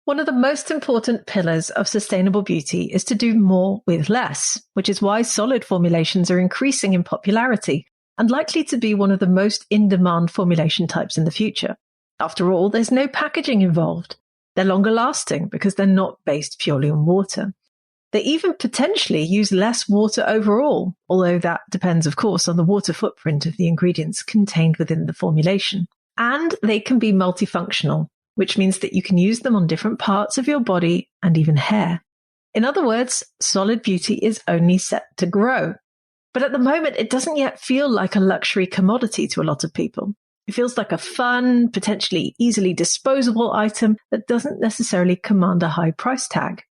One of the most important pillars of sustainable beauty is to do more with less, which is why solid formulations are increasing in popularity and likely to be one of the most in-demand formulation types in the future. After all, there's no packaging involved. They're longer lasting because they're not based purely on water. They even potentially use less water overall, although that depends, of course, on the water footprint of the ingredients contained within the formulation. And they can be multifunctional, which means that you can use them on different parts of your body and even hair. In other words, solid beauty is only set to grow. But at the moment, it doesn't yet feel like a luxury commodity to a lot of people. It feels like a fun, potentially easily disposable item that doesn't necessarily command a high price tag.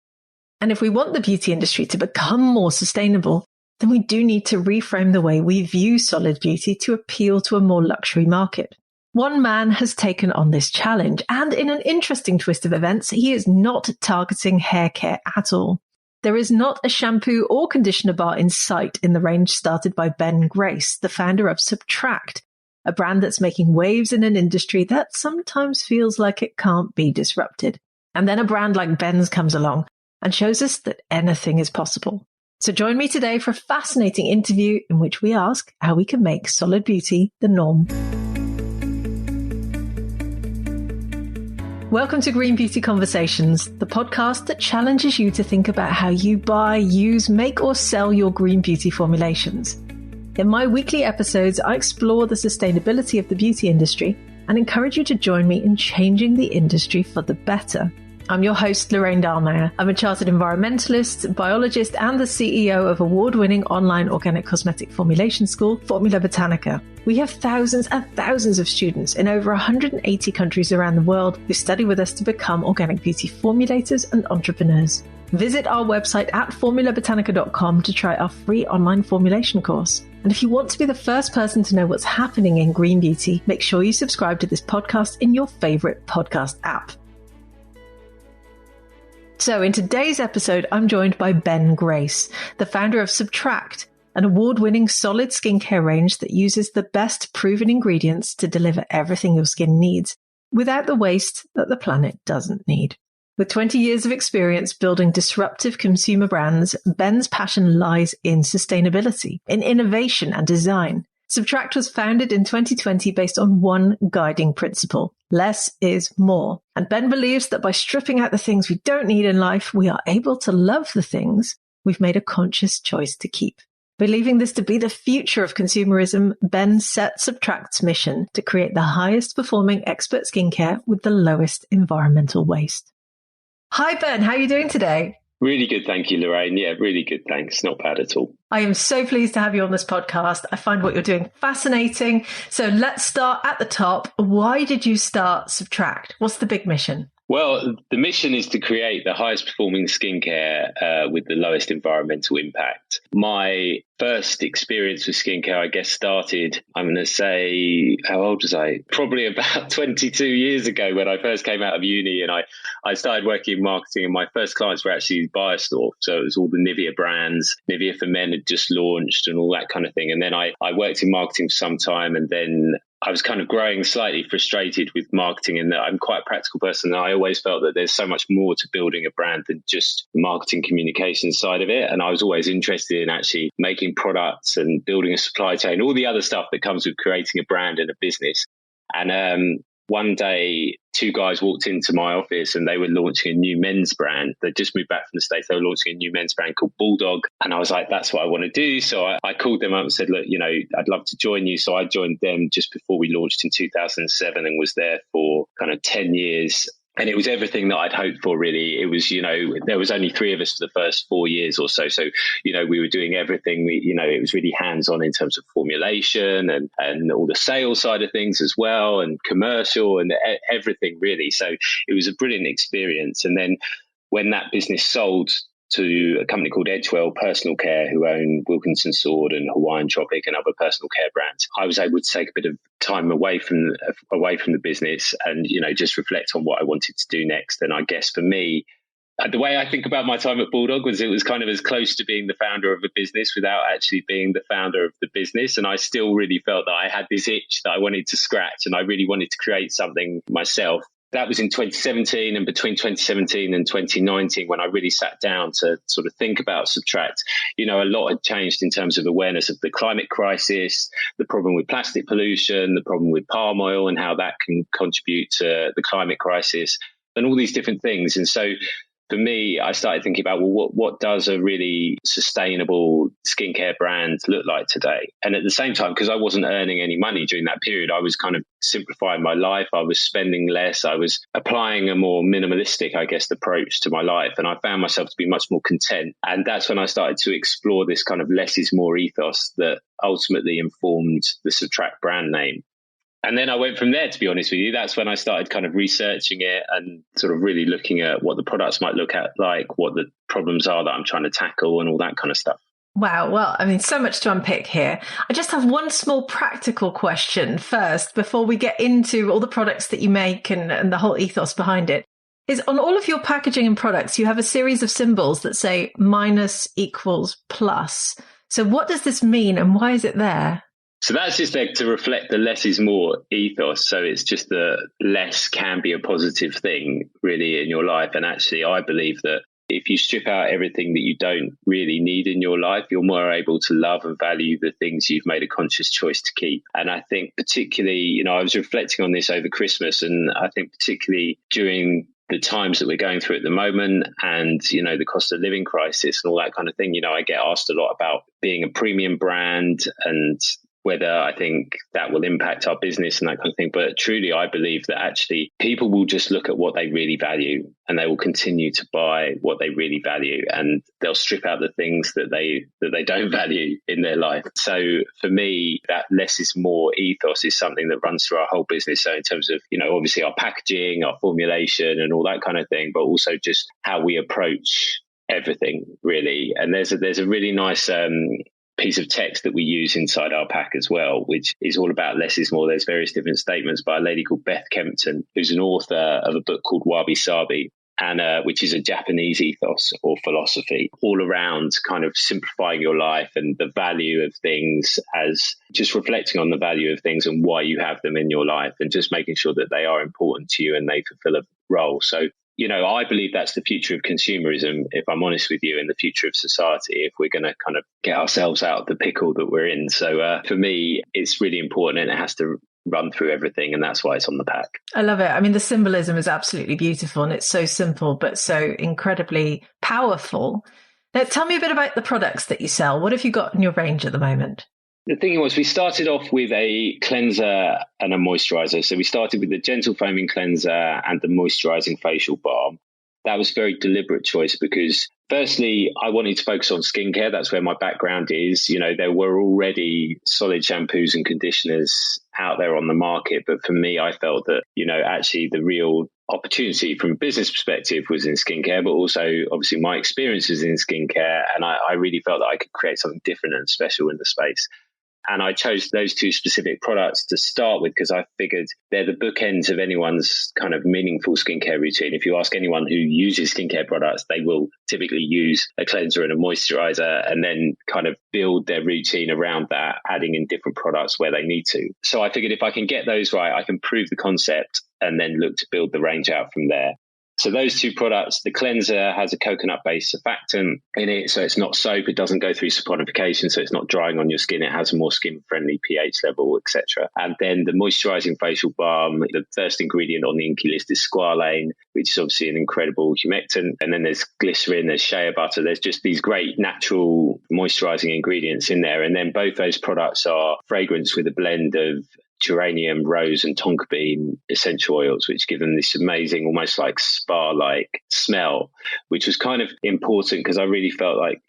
And if we want the beauty industry to become more sustainable, then we do need to reframe the way we view solid beauty to appeal to a more luxury market. One man has taken on this challenge, and in an interesting twist of events, he is not targeting hair care at all. There is not a shampoo or conditioner bar in sight in the range started by Ben Grace, the founder of SBTRCT, a brand that's making waves in an industry that sometimes feels like it can't be disrupted. And then a brand like Ben's comes along and shows us that anything is possible. So join me today for a fascinating interview in which we ask how we can make solid beauty the norm. Welcome to Green Beauty Conversations, the podcast that challenges you to think about how you buy, use, make or sell your green beauty formulations. In my weekly episodes, I explore the sustainability of the beauty industry and encourage you to join me in changing the industry for the better. I'm your host, Lorraine Dahlmeyer. I'm a chartered environmentalist, biologist, and the CEO of award-winning online organic cosmetic formulation school, Formula Botanica. We have thousands and thousands of students in over 180 countries around the world who study with us to become organic beauty formulators and entrepreneurs. Visit our website at formulabotanica.com to try our free online formulation course. And if you want to be the first person to know what's happening in green beauty, make sure you subscribe to this podcast in your favorite podcast app. So in today's episode, I'm joined by Ben Grace, the founder of SBTRCT, an award-winning solid skincare range that uses the best proven ingredients to deliver everything your skin needs without the waste that the planet doesn't need. With 20 years of experience building disruptive consumer brands, Ben's passion lies in sustainability, in innovation and design. SBTRCT was founded in 2020 based on one guiding principle: less is more. And Ben believes that by stripping out the things we don't need in life, we are able to love the things we've made a conscious choice to keep. Believing this to be the future of consumerism, Ben set SBTRCT's mission to create the highest performing expert skincare with the lowest environmental waste. Hi, Ben. How are you doing today? Really good. Thank you, Lorraine. Yeah, really good. Thanks. Not bad at all. I am so pleased to have you on this podcast. I find what you're doing fascinating. So let's start at the top. Why did you start SBTRCT? What's the big mission? Well, the mission is to create the highest performing skincare with the lowest environmental impact. My first experience with skincare, I guess, started, I'm going to say, how old was I? Probably about 22 years ago when I first came out of uni, and I started working in marketing, and my first clients were actually Biostore. So it was all the Nivea brands. Nivea for Men had just launched and all that kind of thing. And then I worked in marketing for some time, and then I was kind of growing slightly frustrated with marketing, and that I'm quite a practical person. And I always felt that there's so much more to building a brand than just the marketing communication side of it. And I was always interested in actually making products and building a supply chain, all the other stuff that comes with creating a brand and a business. And one day, two guys walked into my office and they were launching a new men's brand. They just moved back from the States. They were launching a new men's brand called Bulldog. And I was like, that's what I want to do. So I called them up and said, look, I'd love to join you. So I joined them just before we launched in 2007 and was there for kind of 10 years. And it was everything that I'd hoped for, really. It was, there was only three of us for the first 4 years or so. So, we were doing everything. It was really hands-on in terms of formulation and all the sales side of things as well, and commercial and everything, really. So it was a brilliant experience. And then when that business sold to a company called Edgewell Personal Care, who own Wilkinson Sword and Hawaiian Tropic and other personal care brands, I was able to take a bit of time away from the business and, just reflect on what I wanted to do next. And I guess for me, the way I think about my time at Bulldog was it was kind of as close to being the founder of a business without actually being the founder of the business. And I still really felt that I had this itch that I wanted to scratch, and I really wanted to create something myself that was in 2017, and between 2017 and 2019, when I really sat down to sort of think about Subtract, a lot had changed in terms of awareness of the climate crisis, the problem with plastic pollution, the problem with palm oil and how that can contribute to the climate crisis and all these different things. And so for me, I started thinking about, well, what does a really sustainable skincare brand look like today? And at the same time, because I wasn't earning any money during that period, I was kind of simplifying my life. I was spending less. I was applying a more minimalistic, I guess, approach to my life. And I found myself to be much more content. And that's when I started to explore this kind of less is more ethos that ultimately informed the Subtract brand name. And then I went from there, to be honest with you. That's when I started kind of researching it and sort of really looking at what the products might look at, like what the problems are that I'm trying to tackle and all that kind of stuff. Wow. Well, I mean, so much to unpick here. I just have one small practical question first before we get into all the products that you make and the whole ethos behind it. Is on all of your packaging and products, you have a series of symbols that say minus equals plus. So what does this mean and why is it there? So that's just there to reflect the less is more ethos. So it's just the less can be a positive thing really in your life. And actually, I believe that if you strip out everything that you don't really need in your life, you're more able to love and value the things you've made a conscious choice to keep. And I think particularly, I was reflecting on this over Christmas, and I think particularly during the times that we're going through at the moment and, the cost of living crisis and all that kind of thing, I get asked a lot about being a premium brand and whether I think that will impact our business and that kind of thing. But truly, I believe that actually people will just look at what they really value and they will continue to buy what they really value, and they'll strip out the things that they don't value in their life. So for me, that less is more ethos is something that runs through our whole business. So in terms of, obviously our packaging, our formulation and all that kind of thing, but also just how we approach everything really. And there's a really nice piece of text that we use inside our pack as well, which is all about less is more. There's various different statements by a lady called Beth Kempton, who's an author of a book called Wabi Sabi, and which is a Japanese ethos or philosophy all around kind of simplifying your life and the value of things, as just reflecting on the value of things and why you have them in your life and just making sure that they are important to you and they fulfill a role. So I believe that's the future of consumerism, if I'm honest with you, and the future of society, if we're going to kind of get ourselves out of the pickle that we're in. So for me, it's really important and it has to run through everything. And that's why it's on the pack. I love it. I mean, the symbolism is absolutely beautiful and it's so simple, but so incredibly powerful. Now, tell me a bit about the products that you sell. What have you got in your range at the moment? The thing was, we started off with a cleanser and a moisturizer. So we started with the gentle foaming cleanser and the moisturizing facial balm. That was a very deliberate choice because firstly, I wanted to focus on skincare. That's where my background is. There were already solid shampoos and conditioners out there on the market. But for me, I felt that, actually the real opportunity from a business perspective was in skincare, but also obviously my experiences in skincare. And I really felt that I could create something different and special in the space. And I chose those two specific products to start with because I figured they're the bookends of anyone's kind of meaningful skincare routine. If you ask anyone who uses skincare products, they will typically use a cleanser and a moisturizer and then kind of build their routine around that, adding in different products where they need to. So I figured if I can get those right, I can prove the concept and then look to build the range out from there. So those two products, the cleanser has a coconut-based surfactant in it, so it's not soap. It doesn't go through saponification, so it's not drying on your skin. It has a more skin-friendly pH level, etc. And then the moisturizing facial balm, the first ingredient on the INCI list is squalane, which is obviously an incredible humectant. And then there's glycerin, there's shea butter. There's just these great natural moisturizing ingredients in there. And then both those products are fragranced with a blend of geranium, rose and tonka bean essential oils, which give them this amazing, almost like spa-like smell, which was kind of important because I really felt like,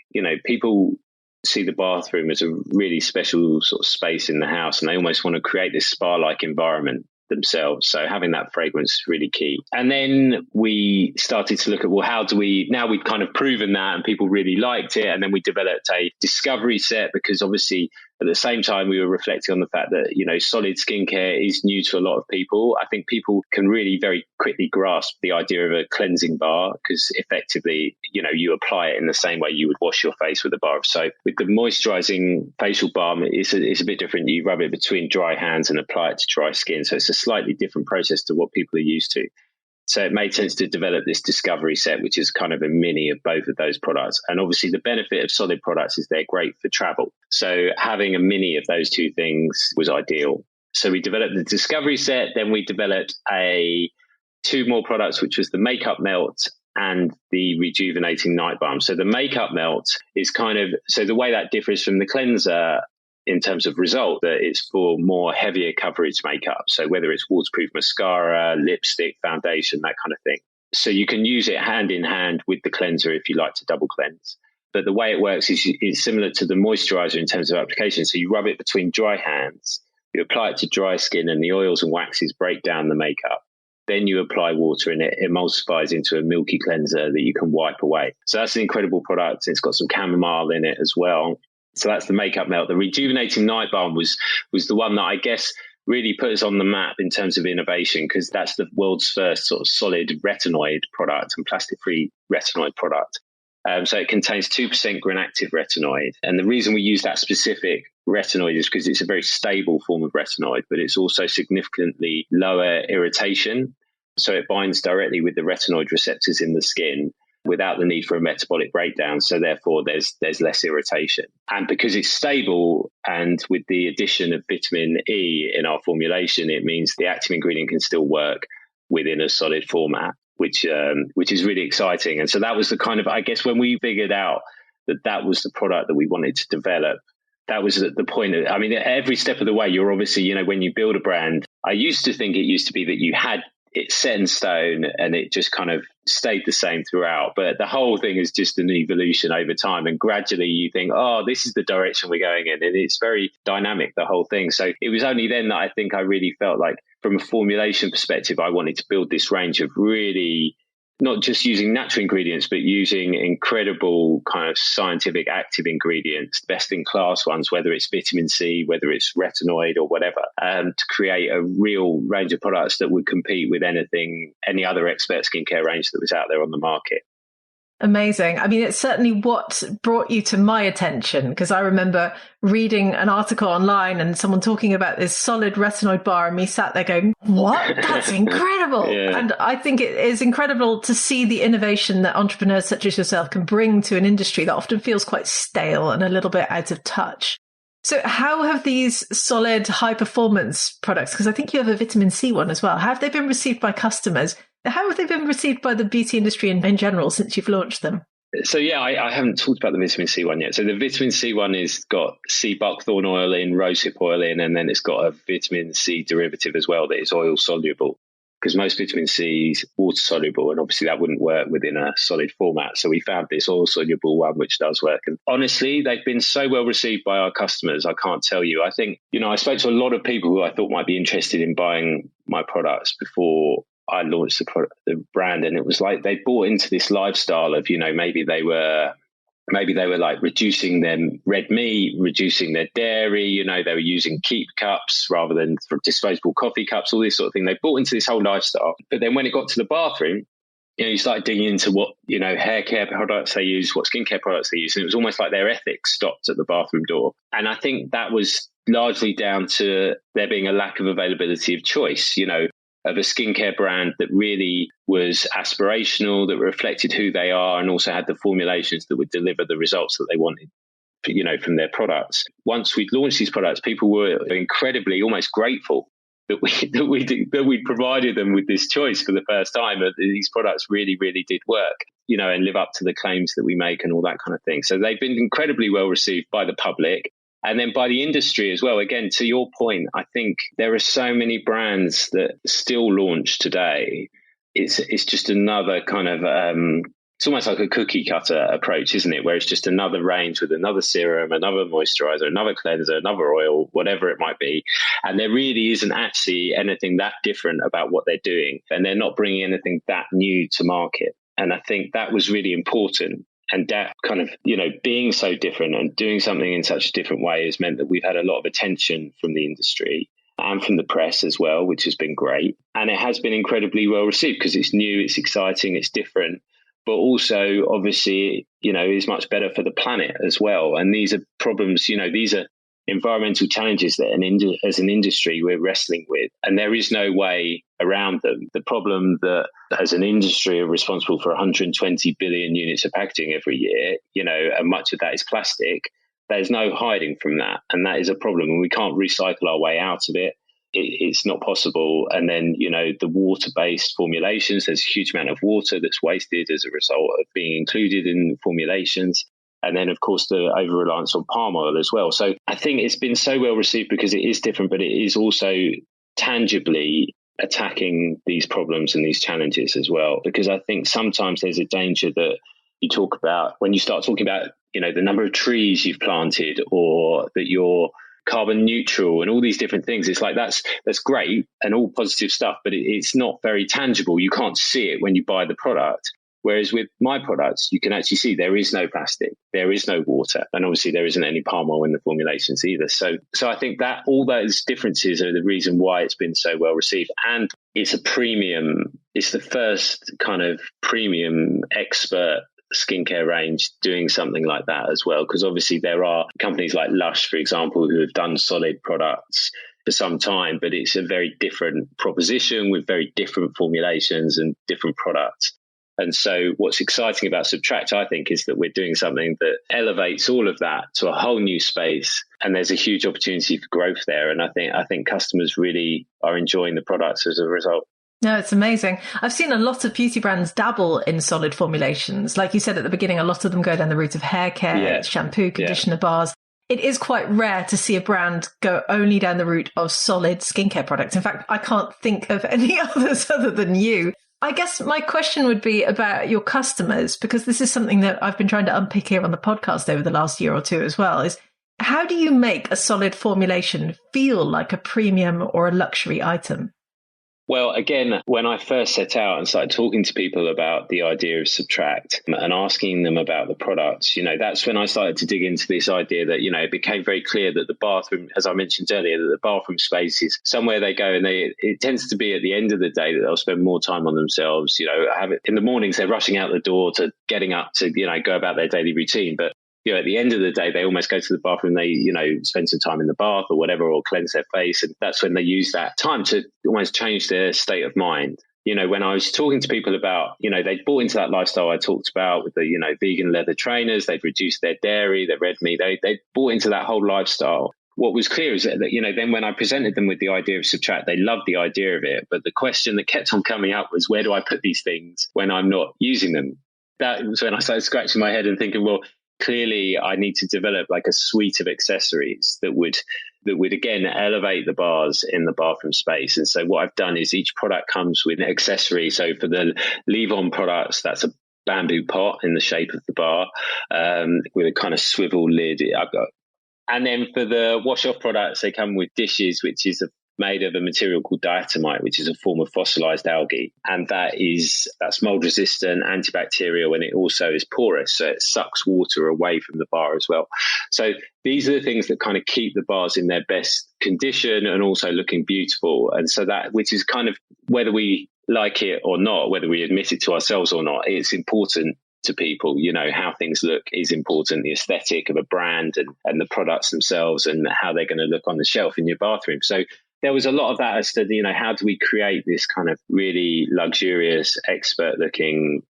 people see the bathroom as a really special sort of space in the house and they almost want to create this spa-like environment themselves. So having that fragrance is really key. And then we started to look at, well, now we'd kind of proven that and people really liked it. And then we developed a discovery set because obviously at the same time we were reflecting on the fact that, solid skincare is new to a lot of people. I think people can really very quickly grasp the idea of a cleansing bar because effectively, you apply it in the same way you would wash your face with a bar of soap. With the moisturizing facial balm, it's a bit different. You rub it between dry hands and apply it to dry skin. So it's a slightly different process to what people are used to. So it made sense to develop this discovery set, which is kind of a mini of both of those products. And obviously the benefit of solid products is they're great for travel. So having a mini of those two things was ideal. So we developed the discovery set, then we developed two more products, which was the makeup melt and the rejuvenating night balm. So the makeup melt is so the way that differs from the cleanser in terms of result, that it's for more heavier coverage makeup. So whether it's waterproof mascara, lipstick, foundation, that kind of thing. So you can use it hand in hand with the cleanser if you like to double cleanse. But the way it works is it's similar to the moisturizer in terms of application. So you rub it between dry hands, you apply it to dry skin, and the oils and waxes break down the makeup. Then you apply water and it emulsifies into a milky cleanser that you can wipe away. So that's an incredible product. It's got some chamomile in it as well. So that's the makeup melt. The rejuvenating night balm was the one that I guess really put us on the map in terms of innovation, because that's the world's first sort of solid retinoid product and plastic-free retinoid product. So it contains 2% granactive retinoid. And the reason we use that specific retinoid is because it's a very stable form of retinoid, but it's also significantly lower irritation. So it binds directly with the retinoid receptors in the skin without the need for a metabolic breakdown. So therefore, there's less irritation. And because it's stable, and with the addition of vitamin E in our formulation, it means the active ingredient can still work within a solid format, which is really exciting. And so that was the kind of, I guess, when we figured out that was the product that we wanted to develop, that was at the point of, I mean, at every step of the way, you're obviously, when you build a brand, I used to think it used to be that you had it set in stone and it just kind of stayed the same throughout. But the whole thing is just an evolution over time. And gradually you think, oh, this is the direction we're going in. And it's very dynamic, the whole thing. So it was only then that I think I really felt like, from a formulation perspective, I wanted to build this range of really not just using natural ingredients, but using incredible kind of scientific active ingredients, best in class ones, whether it's vitamin C, whether it's retinoid or whatever, to create a real range of products that would compete with any other expert skincare range that was out there on the market. Amazing. I mean, it's certainly what brought you to my attention, because I remember reading an article online and someone talking about this solid retinoid bar and me sat there going, what? That's incredible. Yeah. And I think it is incredible to see the innovation that entrepreneurs such as yourself can bring to an industry that often feels quite stale and a little bit out of touch. So how have these solid high performance products, because I think you have a vitamin C one as well, how have they been received by customers? How have they been received by the beauty industry in general since you've launched them? So, yeah, I haven't talked about the vitamin C one yet. So the vitamin C one is got sea buckthorn oil in, rosehip oil in, and then it's got a vitamin C derivative as well that is oil soluble, because most vitamin C is water soluble, and obviously that wouldn't work within a solid format. So we found this oil soluble one, which does work. And honestly, they've been so well received by our customers. I can't tell you. I think, I spoke to a lot of people who I thought might be interested in buying my products before I launched the brand, and it was like they bought into this lifestyle of, maybe they were like reducing their red meat, reducing their dairy, they were using keep cups rather than disposable coffee cups, all this sort of thing. They bought into this whole lifestyle. But then when it got to the bathroom, you started digging into what, hair care products they use, what skincare products they use. And it was almost like their ethics stopped at the bathroom door. And I think that was largely down to there being a lack of availability of choice, of a skincare brand that really was aspirational, that reflected who they are, and also had the formulations that would deliver the results that they wanted, from their products. Once we'd launched these products, people were incredibly, almost grateful that we provided them with this choice for the first time. That these products really, really did work, and live up to the claims that we make and all that kind of thing. So they've been incredibly well received by the public. And then by the industry as well. Again, to your point, I think there are so many brands that still launch today. It's just another kind of, it's almost like a cookie cutter approach, isn't it? Where it's just another range with another serum, another moisturizer, another cleanser, another oil, whatever it might be. And there really isn't actually anything that different about what they're doing. And they're not bringing anything that new to market. And I think that was really important. And that kind of, being so different and doing something in such a different way has meant that we've had a lot of attention from the industry and from the press as well, which has been great. And it has been incredibly well received because it's new, it's exciting, it's different, but also obviously, is much better for the planet as well. And these are problems, these are environmental challenges that as an industry we're wrestling with, and there is no way around them. The problem that as an industry are responsible for 120 billion units of packaging every year, and much of that is plastic. There's no hiding from that, and that is a problem, and we can't recycle our way out of it. It's not possible. And then, the water-based formulations, there's a huge amount of water that's wasted as a result of being included in formulations. And then, of course, the over-reliance on palm oil as well. So I think it's been so well received because it is different, but it is also tangibly attacking these problems and these challenges as well. Because I think sometimes there's a danger that you talk about when you start talking about, the number of trees you've planted, or that you're carbon neutral and all these different things. It's like that's great and all positive stuff, but it's not very tangible. You can't see it when you buy the product. Whereas with my products, you can actually see there is no plastic, there is no water, and obviously there isn't any palm oil in the formulations either. So I think that all those differences are the reason why it's been so well received. And it's a premium, it's the first kind of premium expert skincare range doing something like that as well. Because obviously there are companies like Lush, for example, who have done solid products for some time, but it's a very different proposition with very different formulations and different products. And so what's exciting about Subtract, I think, is that we're doing something that elevates all of that to a whole new space. And there's a huge opportunity for growth there. And I think customers really are enjoying the products as a result. No, it's amazing. I've seen a lot of beauty brands dabble in solid formulations. Like you said at the beginning, a lot of them go down the route of hair care, shampoo, conditioner bars. It is quite rare to see a brand go only down the route of solid skincare products. In fact, I can't think of any others other than you. I guess my question would be about your customers, because this is something that I've been trying to unpick here on the podcast over the last year or two as well, is how do you make a solid formulation feel like a premium or a luxury item? Well, again, when I first set out and started talking to people about the idea of Subtract and asking them about the products, that's when I started to dig into this idea that, it became very clear that the bathroom, as I mentioned earlier, that the bathroom space is somewhere they go, and it tends to be at the end of the day that they'll spend more time on themselves. In the mornings, they're rushing out the door to getting up to, go about their daily routine. But at the end of the day, they almost go to the bathroom, they, spend some time in the bath or whatever, or cleanse their face. And that's when they use that time to almost change their state of mind. When I was talking to people about, they'd bought into that lifestyle I talked about with the, vegan leather trainers, they'd reduced their dairy, their red meat, they bought into that whole lifestyle. What was clear is that, then when I presented them with the idea of Subtract, they loved the idea of it. But the question that kept on coming up was, where do I put these things when I'm not using them? That was when I started scratching my head and thinking, well, clearly I need to develop like a suite of accessories that would again elevate the bars in the bathroom space. And so what I've done is each product comes with an accessory. So for the leave-on products, that's a bamboo pot in the shape of the bar with a kind of swivel lid. And then for the wash-off products, they come with dishes, which is made of a material called diatomite, which is a form of fossilized algae. And that's mold resistant, antibacterial, and it also is porous. So it sucks water away from the bar as well. So these are the things that kind of keep the bars in their best condition and also looking beautiful. And so which is kind of, whether we like it or not, whether we admit it to ourselves or not, it's important to people. How things look is important, the aesthetic of a brand and the products themselves and how they're going to look on the shelf in your bathroom. So there was a lot of that as to, how do we create this kind of really luxurious, expert looking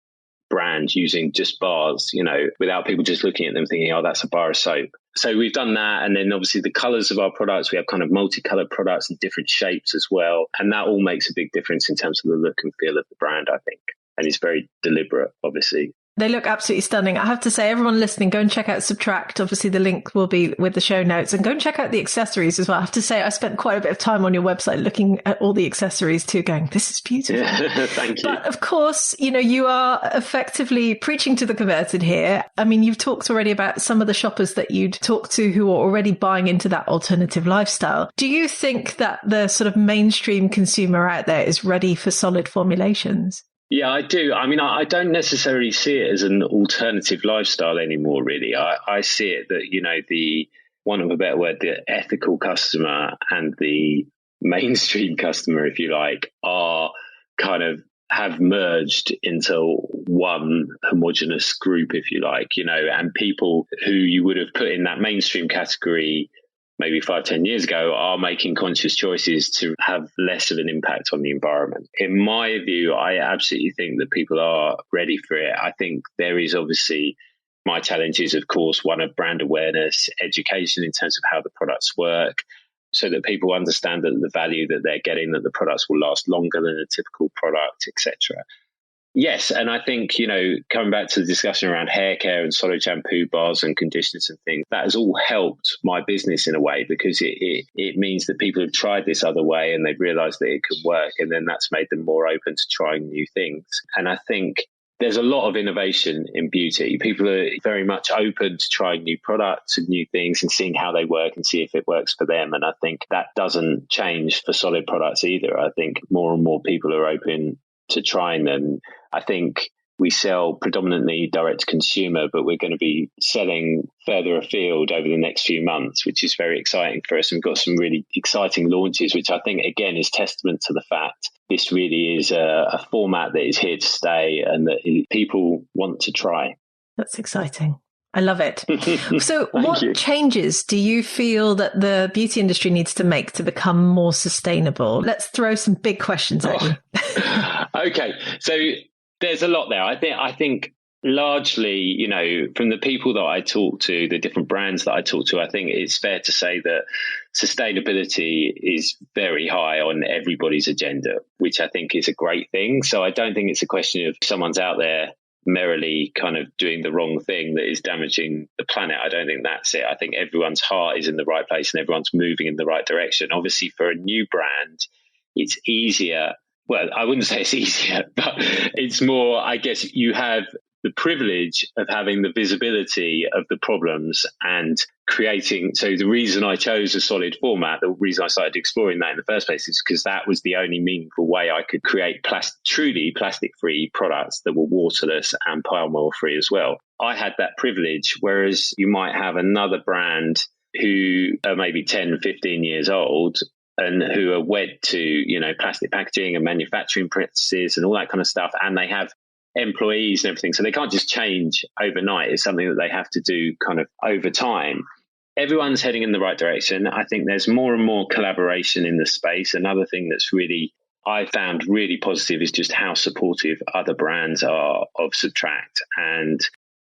brand using just bars, without people just looking at them thinking, oh, that's a bar of soap. So we've done that. And then obviously the colors of our products, we have kind of multicolored products in different shapes as well. And that all makes a big difference in terms of the look and feel of the brand, I think. And it's very deliberate, obviously. They look absolutely stunning. I have to say, everyone listening, go and check out Subtract. Obviously, the link will be with the show notes. And go and check out the accessories as well. I have to say, I spent quite a bit of time on your website looking at all the accessories too, going, this is beautiful. Yeah, thank you. But of course, you are effectively preaching to the converted here. I mean, you've talked already about some of the shoppers that you'd talk to who are already buying into that alternative lifestyle. Do you think that the sort of mainstream consumer out there is ready for solid formulations? Yeah, I do. I mean, I don't necessarily see it as an alternative lifestyle anymore, really. I see it that, the, one of a better word, the ethical customer and the mainstream customer, if you like, are kind of have merged into one homogenous group, if you like, and people who you would have put in that mainstream category maybe 5-10 years ago are making conscious choices to have less of an impact on the environment. In my view, I absolutely think that people are ready for it. I think there is obviously my challenge is, of course, one of brand awareness, education in terms of how the products work, so that people understand that the value that they're getting, that the products will last longer than a typical product, etc. Yes, and I think, coming back to the discussion around hair care and solid shampoo bars and conditioners and things, that has all helped my business in a way, because it means that people have tried this other way and they've realised that it could work, and then that's made them more open to trying new things. And I think there's a lot of innovation in beauty. People are very much open to trying new products and new things and seeing how they work and see if it works for them. And I think that doesn't change for solid products either. I think more and more people are open to trying them. I think we sell predominantly direct to consumer, but we're going to be selling further afield over the next few months, which is very exciting for us. And we've got some really exciting launches, which I think, again, is testament to the fact this really is a format that is here to stay and that people want to try. That's exciting. I love it. So what changes do you feel that the beauty industry needs to make to become more sustainable? Let's throw some big questions at you. Okay. So there's a lot there. I think largely, from the people that I talk to, the different brands that I talk to, I think it's fair to say that sustainability is very high on everybody's agenda, which I think is a great thing. So I don't think it's a question of someone's out there merrily kind of doing the wrong thing that is damaging the planet. I don't think that's it. I think everyone's heart is in the right place and everyone's moving in the right direction. Obviously, for a new brand, it's easier. Well, I wouldn't say it's easier, but it's more, I guess, you have the privilege of having the visibility of the problems and creating. So the reason I chose a solid format, the reason I started exploring that in the first place, is because that was the only meaningful way I could create truly plastic-free products that were waterless and palm oil-free as well. I had that privilege, whereas you might have another brand who are maybe 10, 15 years old and who are wed to, plastic packaging and manufacturing practices and all that kind of stuff. And they have employees and everything. So they can't just change overnight. It's something that they have to do kind of over time. Everyone's heading in the right direction. I think there's more and more collaboration in the space. Another thing that's really, I found really positive is just how supportive other brands are of Subtract. And,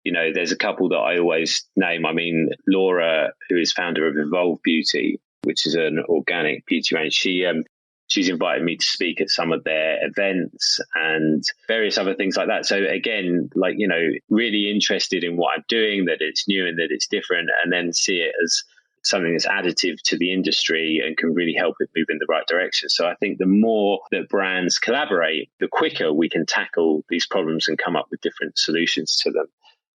there's a couple that I always name. I mean, Laura, who is founder of Evolve Beauty, which is an organic beauty range, she's invited me to speak at some of their events and various other things like that. So again, really interested in what I'm doing, that it's new and that it's different, and then see it as something that's additive to the industry and can really help it move in the right direction. So I think the more that brands collaborate, the quicker we can tackle these problems and come up with different solutions to them.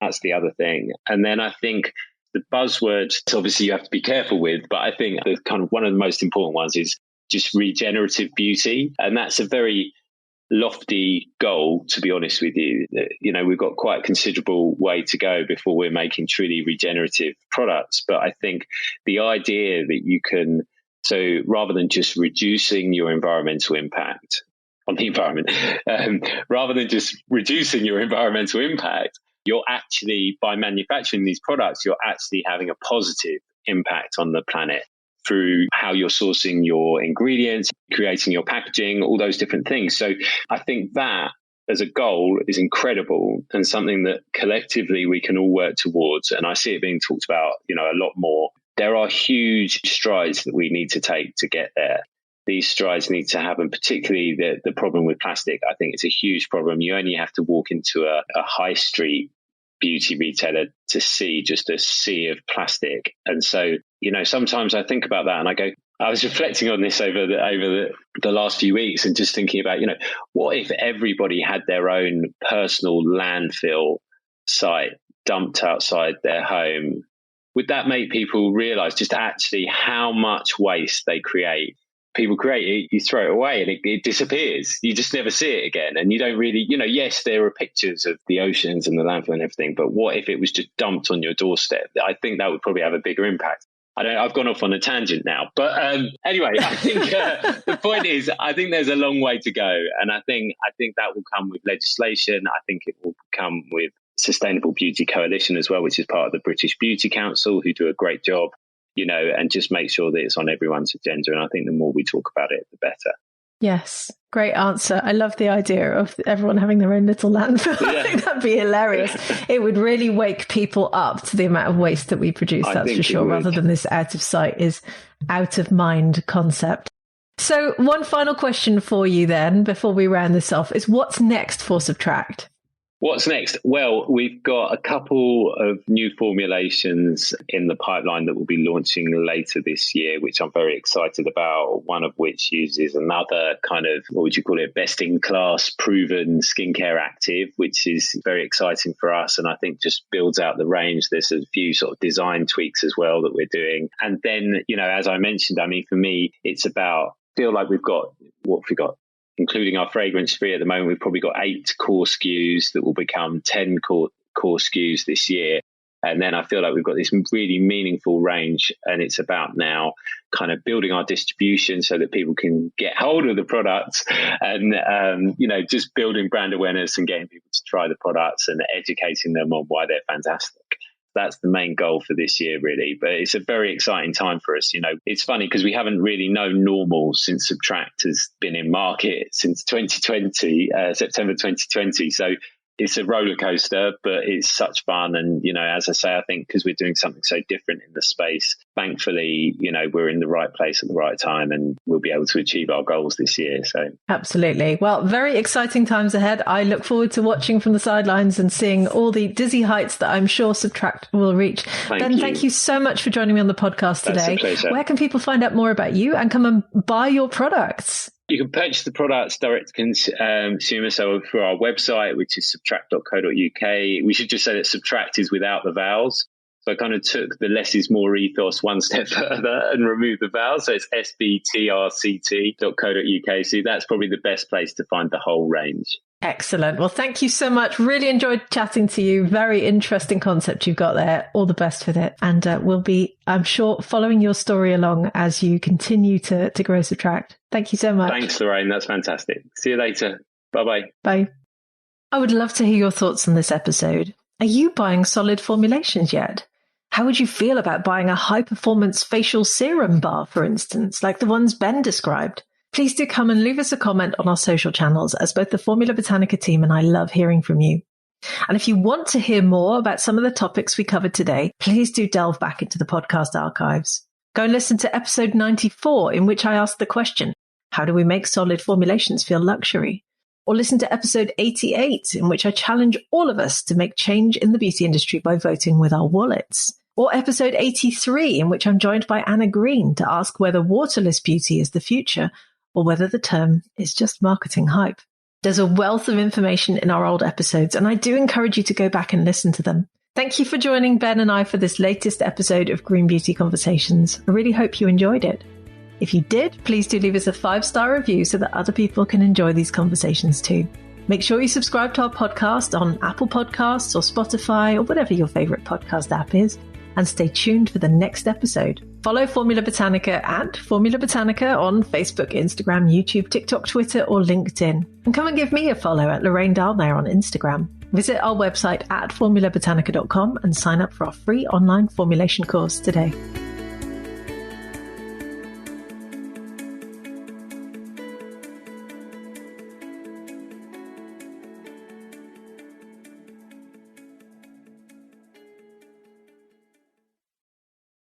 That's the other thing. And then I think the buzzwords, obviously you have to be careful with, but I think the kind of one of the most important ones is just regenerative beauty. And that's a very lofty goal, to be honest with you. We've got quite a considerable way to go before we're making truly regenerative products. But I think the idea that you can, so rather than just reducing your environmental impact on the environment, rather than just reducing your environmental impact, you're actually, by manufacturing these products, you're actually having a positive impact on the planet through how you're sourcing your ingredients, creating your packaging, all those different things. So I think that as a goal is incredible and something that collectively we can all work towards. And I see it being talked about, a lot more. There are huge strides that we need to take to get there. These strides need to happen, particularly the problem with plastic. I think it's a huge problem. You only have to walk into a high street beauty retailer to see just a sea of plastic. And so, sometimes I think about that and I go, I was reflecting on this over the last few weeks and just thinking about, what if everybody had their own personal landfill site dumped outside their home? Would that make people realize just actually how much waste they create? People create it, you throw it away and it disappears. You just never see it again. And you don't really, yes, there are pictures of the oceans and the landfill and everything, but what if it was just dumped on your doorstep? I think that would probably have a bigger impact. I've gone off on a tangent now. But anyway, I think the point is, I think there's a long way to go. And I think that will come with legislation. I think it will come with Sustainable Beauty Coalition as well, which is part of the British Beauty Council, who do a great job. and just make sure that it's on everyone's agenda. And I think the more we talk about it, the better. Yes, great answer. I love the idea of everyone having their own little landfill. Yeah. I think that'd be hilarious. It would really wake people up to the amount of waste that we produce, that's for sure, rather than this out of sight is out of mind concept. So one final question for you then, before we round this off, is what's next for Subtract? What's next? Well, we've got a couple of new formulations in the pipeline that we'll be launching later this year, which I'm very excited about. One of which uses another kind of, what would you call it, best-in-class proven skincare active, which is very exciting for us. And I think just builds out the range. There's a few sort of design tweaks as well that we're doing. And then, as I mentioned, for me, it's about, feel like we've got, including our fragrance free at the moment, we've probably got 8 core SKUs that will become 10 core SKUs this year. And then I feel like we've got this really meaningful range, and it's about now kind of building our distribution so that people can get hold of the products and, just building brand awareness and getting people to try the products and educating them on why they're fantastic. That's the main goal for this year, really. But it's a very exciting time for us. It's funny because we haven't really known normal since Subtract has been in market since 2020, September 2020. So it's a roller coaster, but it's such fun. And, as I say, I think because we're doing something so different in the space, thankfully, we're in the right place at the right time and we'll be able to achieve our goals this year. So absolutely. Well, very exciting times ahead. I look forward to watching from the sidelines and seeing all the dizzy heights that I'm sure Subtract will reach. Thank you so much for joining me on the podcast today. That's a pleasure. Where can people find out more about you and come and buy your products? You can purchase the products direct to consumer, so through our website, which is subtract.co.uk. We should just say that Subtract is without the vowels. So I kind of took the less is more ethos one step further and removed the vowels. So it's SBTRCT.co.uk. So that's probably the best place to find the whole range. Excellent. Well, thank you so much. Really enjoyed chatting to you. Very interesting concept you've got there. All the best with it. And we'll be, I'm sure, following your story along as you continue to grow Subtract. Thank you so much. Thanks, Lorraine. That's fantastic. See you later. Bye-bye. Bye. I would love to hear your thoughts on this episode. Are you buying solid formulations yet? How would you feel about buying a high-performance facial serum bar, for instance, like the ones Ben described? Please do come and leave us a comment on our social channels, as both the Formula Botanica team and I love hearing from you. And if you want to hear more about some of the topics we covered today, please do delve back into the podcast archives. Go and listen to episode 94, in which I asked the question, how do we make solid formulations feel luxury? Or listen to episode 88, in which I challenge all of us to make change in the beauty industry by voting with our wallets. Or episode 83, in which I'm joined by Anna Green to ask whether waterless beauty is the future or whether the term is just marketing hype. There's a wealth of information in our old episodes, and I do encourage you to go back and listen to them. Thank you for joining Ben and I for this latest episode of Green Beauty Conversations. I really hope you enjoyed it. If you did, please do leave us a 5-star review so that other people can enjoy these conversations too. Make sure you subscribe to our podcast on Apple Podcasts or Spotify or whatever your favorite podcast app is, and stay tuned for the next episode. Follow Formula Botanica at Formula Botanica on Facebook, Instagram, YouTube, TikTok, Twitter, or LinkedIn. And come and give me a follow at Lorraine Dahl there on Instagram. Visit our website at formulabotanica.com and sign up for our free online formulation course today.